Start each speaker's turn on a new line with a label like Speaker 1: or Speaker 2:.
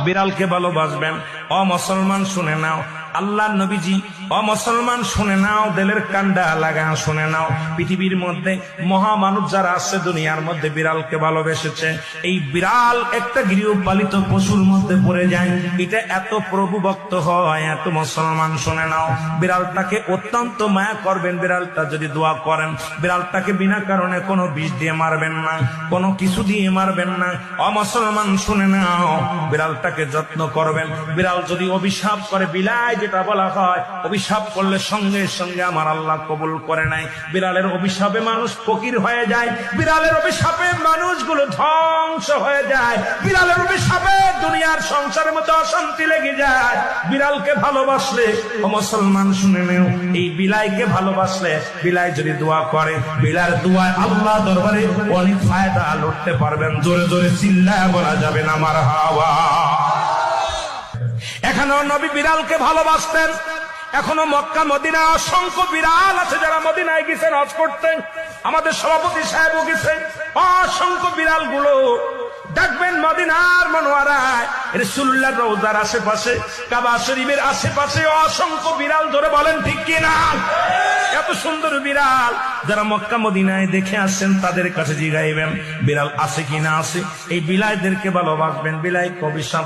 Speaker 1: বিড়ালকে ভালোবাসবেন। ও মুসলমান শুনে নাও, আল্লাহর নবীজি, ও মুসলমান শুনে নাও, দিলের কান্ডা লাগা শুনে নাও, পৃথিবীর মধ্যে মহামানব যারা আছে দুনিয়ার মধ্যে বিড়ালকে ভালোবেসেছে। এই বিড়াল একটা গৃহপালিত পশুর মধ্যে পড়ে যায়, এটা এত প্রভুভক্ত হয়, এত মুসলমান শুনে নাও, বিড়ালটাকে অত্যন্ত মায়া করবেন। বিড়ালটা যদি দোয়া করেন, বিড়ালটাকে বিনা কারণে কোনো বিষ দিয়ে মারবেন না, কোনো কিছু দিয়ে মারবেন না। ও মুসলমান শুনে নাও, বিড়ালটাকে যত্ন করবেন। বিড়াল যদি অভিশাপ করে, বিলাই যেটা বলা হয়, অভিশাপ করলে সঙ্গে সঙ্গে আমার আল্লাহ কবুল করে নাই। বিড়ালের অভিশাপে মানুষ ফকির হয়ে যায়, বিড়ালের অভিশাপে মানুষগুলো ধ্বংস হয়ে যায়, বিড়ালের অভিশাপে দুনিয়ার সংসারের মধ্যে অশান্তি লেগে যায়। বিড়ালকে ভালোবাসলে, ও মুসলমান শুনে নেও, এই বিলাইকে ভালোবাসলে, বিলাই যদি দোয়া করে, বিলার দোয়ায় আল্লাহ দরবারে অনেক ফায়দা লড়তে পারবেন। জোরে জোরে চিল্লায় বলা যাবে না মারহাবা। এখনো নবী বিড়ালকে ভালোবাসতেন। এখনো মক্কা মদিনা অসংখ্য বিড়াল আছে যারা মদিনায় গেছেন হজ করতেন। আমাদের সভাপতি সাহেবও গেছেন। অসংখ্য বিড়াল গুলো দেখবেন মদিনার মনোয়ারায়, রাসূলুল্লাহর রওজার আশেপাশে, কাবা শরীফের আশেপাশে অসংখ্য বিড়াল। ধরে বলেন ঠিক কিনা? এত সুন্দর বিড়াল যারা মক্কা মদিনায় দেখে আসছেন তাদের কাছে জিগাইবেন বিড়াল আছে কিনা আছে। এই বিলাইদেরকে ভালোবাসবেন। বিলাই কবিশাপ